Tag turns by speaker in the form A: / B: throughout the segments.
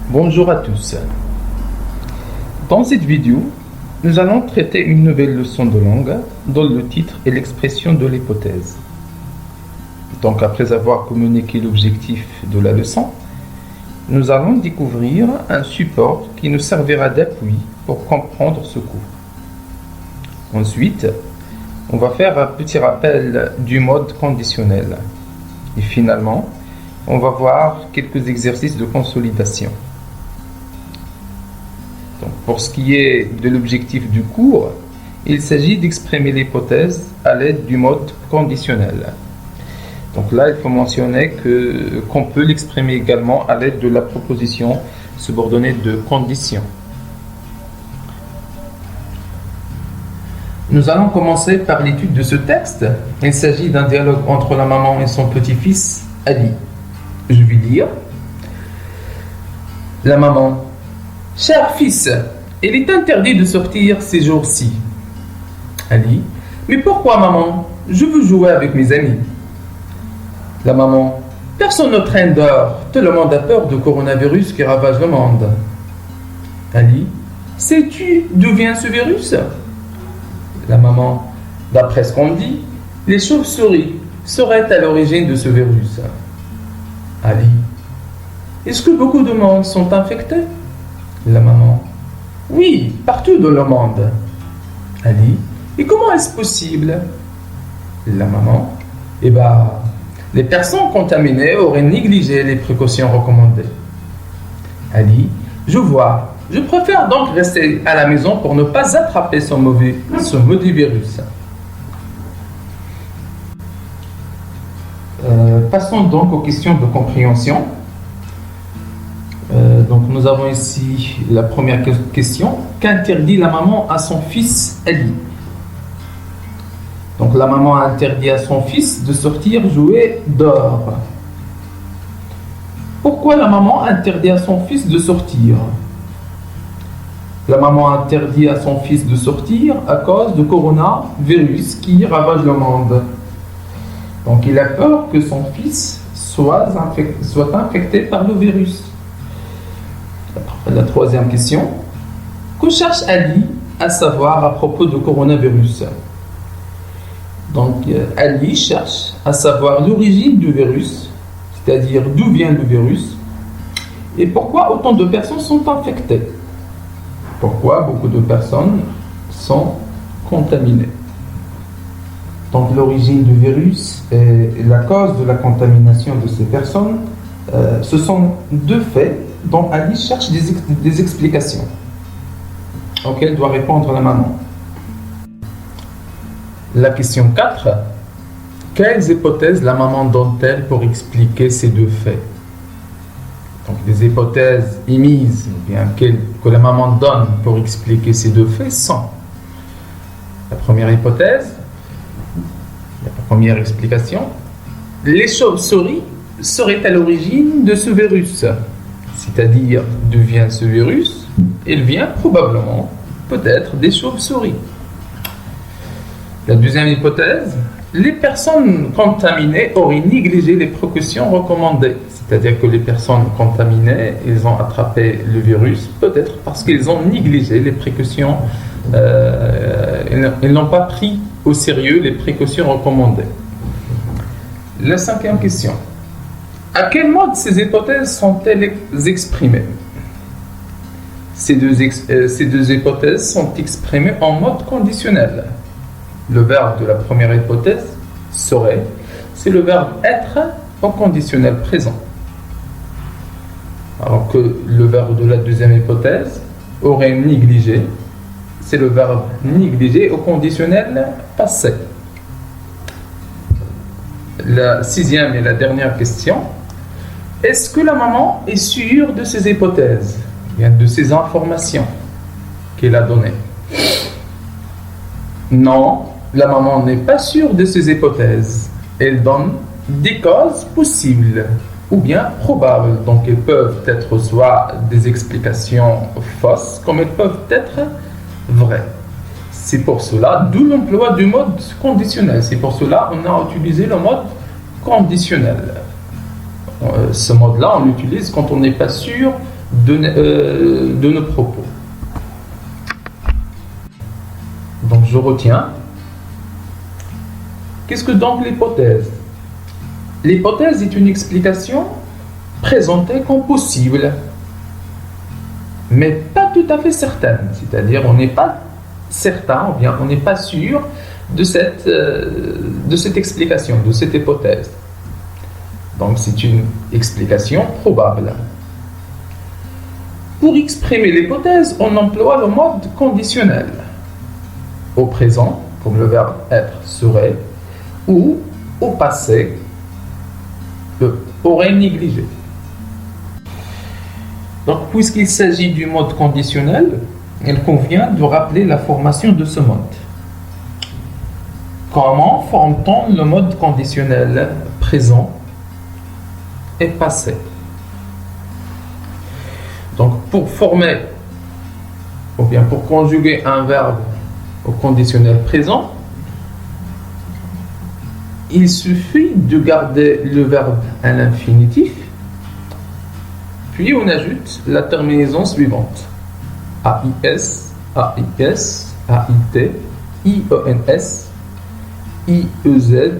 A: Bonjour à tous. Dans cette vidéo, nous allons traiter une nouvelle leçon de langue dont le titre est l'expression de l'hypothèse. Donc après avoir communiqué l'objectif de la leçon, nous allons découvrir un support qui nous servira d'appui pour comprendre ce cours. Ensuite, on va faire un petit rappel du mode conditionnel. Et finalement, on va voir quelques exercices de consolidation. Donc, pour ce qui est de l'objectif du cours, il s'agit d'exprimer l'hypothèse à l'aide du mode conditionnel. Donc là, il faut mentionner qu'on peut l'exprimer également à l'aide de la proposition subordonnée de condition. Nous allons commencer par l'étude de ce texte. Il s'agit d'un dialogue entre la maman et son petit-fils, Ali. Je vais lire. La maman. Cher fils, il est interdit de sortir ces jours-ci. Ali. Mais pourquoi, maman? Je veux jouer avec mes amis. La maman. Personne ne traîne dehors. Tout le monde a peur du coronavirus qui ravage le monde. Ali. Sais-tu d'où vient ce virus? La maman. D'après ce qu'on dit, les chauves-souris seraient à l'origine de ce virus. Ali. Est-ce que beaucoup de monde sont infectés? La maman. Oui, partout dans le monde. Ali. Et comment est-ce possible? La maman. Eh bien, les personnes contaminées auraient négligé les précautions recommandées. Ali. Je vois. Je préfère donc rester à la maison pour ne pas attraper ce maudit virus. Passons donc aux questions de compréhension. Donc nous avons ici la première question. Qu'interdit la maman à son fils Ali? Donc la maman a interdit à son fils de sortir jouer dehors. Pourquoi la maman interdit à son fils de sortir? La maman interdit à son fils de sortir à cause du coronavirus qui ravage le monde. Donc il a peur que son fils soit infecté par le virus. La troisième question. Que cherche Ali à savoir à propos du coronavirus? Donc Ali cherche à savoir l'origine du virus, c'est-à-dire d'où vient le virus, et pourquoi autant de personnes sont infectées. Pourquoi beaucoup de personnes sont contaminées. Donc l'origine du virus et la cause de la contamination de ces personnes, ce sont deux faits dont Ali cherche des explications auxquelles doit répondre la maman. La question 4. Quelles hypothèses la maman donne-t-elle pour expliquer ces deux faits? Donc les hypothèses émises bien, que la maman donne pour expliquer ces deux faits sont: la première hypothèse, la première explication, les chauves-souris seraient à l'origine de ce virus. C'est-à-dire, d'où vient ce virus? Il vient probablement, peut-être, des chauves-souris. La deuxième hypothèse, les personnes contaminées auraient négligé les précautions recommandées. C'est-à-dire que les personnes contaminées, ils ont attrapé le virus, peut-être parce qu'ils ont négligé les précautions, ils n'ont pas pris au sérieux les précautions recommandées. La cinquième question. À quel mode ces hypothèses sont-elles exprimées? Ces deux hypothèses sont exprimées en mode conditionnel. Le verbe de la première hypothèse serait, c'est le verbe être au conditionnel présent. Alors que le verbe de la deuxième hypothèse aurait négligé, c'est le verbe négliger au conditionnel passé. La sixième et la dernière question. Est-ce que la maman est sûre de ces hypothèses, de ces informations qu'elle a données? Non, la maman n'est pas sûre de ces hypothèses. Elle donne des causes possibles ou bien probables. Donc elles peuvent être soit des explications fausses, comme elles peuvent être vraies. C'est pour cela, d'où l'emploi du mode conditionnel. C'est pour cela qu'on a utilisé le mode conditionnel. Ce mode-là, on l'utilise quand on n'est pas sûr de nos propos. Donc, je retiens. Qu'est-ce que donc l'hypothèse? L'hypothèse est une explication présentée comme possible, mais pas tout à fait certaine. C'est-à-dire, on n'est pas certain, ou bien on n'est pas sûr de cette explication, de cette hypothèse. Donc, c'est une explication probable. Pour exprimer l'hypothèse, on emploie le mode conditionnel. Au présent, comme le verbe être serait, ou au passé, le aurait négligé. Donc, puisqu'il s'agit du mode conditionnel, il convient de rappeler la formation de ce mode. Comment forme-t-on le mode conditionnel présent et passé? Donc, pour former, ou bien pour conjuguer un verbe au conditionnel présent, il suffit de garder le verbe à l'infinitif, puis on ajoute la terminaison suivante. AIS, AIS, AIT, IENS, IEZ,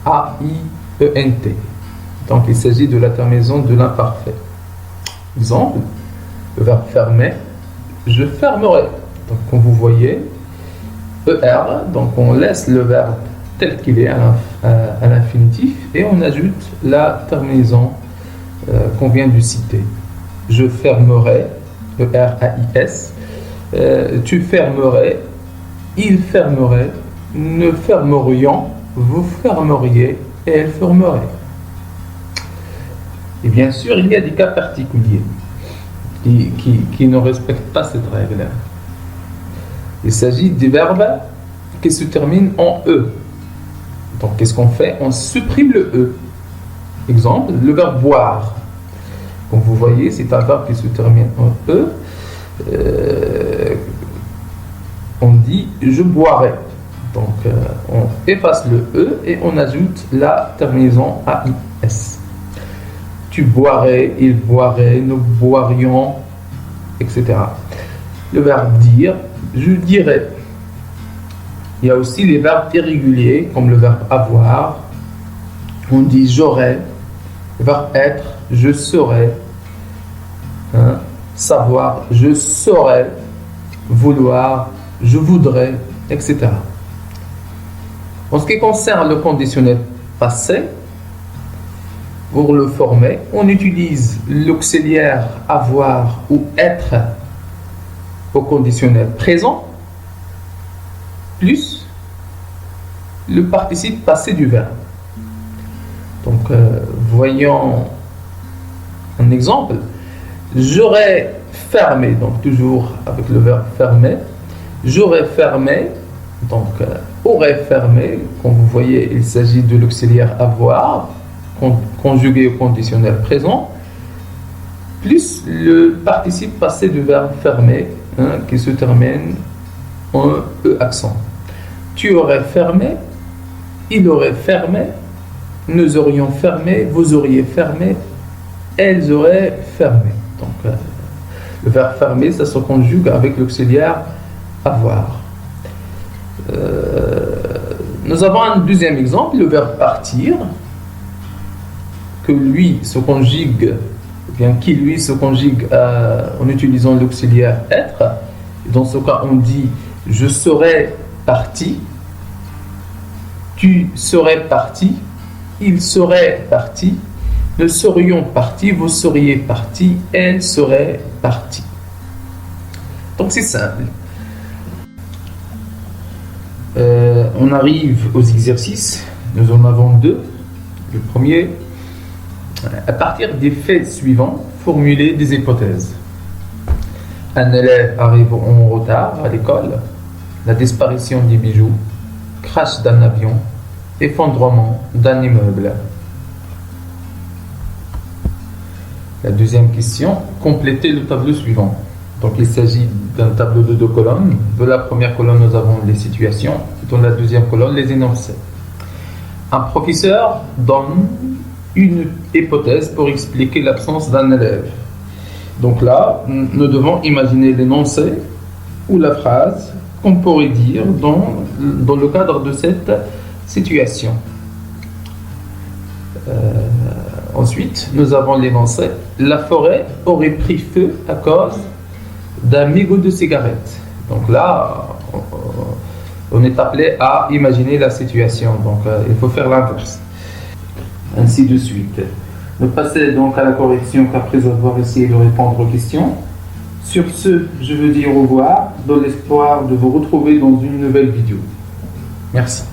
A: AIENT. Donc il s'agit de la terminaison de l'imparfait. Exemple, le verbe fermer, je fermerai. Donc comme vous voyez, ER, donc on laisse le verbe tel qu'il est à l'infinitif et on ajoute la terminaison qu'on vient de citer. Je fermerai, ERAIS, tu fermerais, il fermerait, nous fermerions, vous fermeriez et elle fermerait. Et bien sûr, il y a des cas particuliers qui ne respectent pas cette règle. Il s'agit des verbes qui se terminent en E. Donc, qu'est-ce qu'on fait? On supprime le E. Exemple, le verbe boire. Comme vous voyez, c'est un verbe qui se termine en E. On dit je boirai. Donc, on efface le E et on ajoute la terminaison AIS. Tu boirais, il boirait, nous boirions, etc. Le verbe dire, je dirais. Il y a aussi les verbes irréguliers, comme le verbe avoir. On dit j'aurais. Le verbe être, je serais. Savoir, je saurais. Vouloir, je voudrais, etc. En ce qui concerne le conditionnel passé, pour le former, on utilise l'auxiliaire avoir ou être au conditionnel présent plus le participe passé du verbe. Donc, voyons un exemple. J'aurais fermé, donc toujours avec le verbe fermer. J'aurais fermé, donc aurait fermé. Comme vous voyez, il s'agit de l'auxiliaire avoir conjugué au conditionnel présent, plus le participe passé du verbe fermer, qui se termine en E accent. Tu aurais fermé, il aurait fermé, nous aurions fermé, vous auriez fermé, elles auraient fermé. Donc, le verbe fermer, ça se conjugue avec l'auxiliaire avoir. Nous avons un deuxième exemple, le verbe partir, que lui se conjugue, bien qui lui se conjugue en utilisant l'auxiliaire être. Dans ce cas, on dit je serais parti, tu serais parti, il serait parti, nous serions partis, vous seriez parti, elle serait partie. Donc c'est simple. On arrive aux exercices. Nous en avons deux. Le premier, à partir des faits suivants, formuler des hypothèses. Un élève arrive en retard à l'école, la disparition des bijoux, crash d'un avion, effondrement d'un immeuble. La deuxième question, compléter le tableau suivant. Donc il s'agit d'un tableau de 2 colonnes. Dans la première colonne, nous avons les situations. Dans la deuxième colonne, les énoncés. Un professeur donne une hypothèse pour expliquer l'absence d'un élève. Donc là, nous devons imaginer l'énoncé ou la phrase qu'on pourrait dire dans le cadre de cette situation. Ensuite, nous avons l'énoncé. La forêt aurait pris feu à cause d'un mégot de cigarette. Donc là, on est appelé à imaginer la situation. Donc il faut faire l'inverse. Ainsi de suite. Nous passons donc à la correction après avoir essayé de répondre aux questions. Sur ce, je veux dire au revoir dans l'espoir de vous retrouver dans une nouvelle vidéo. Merci.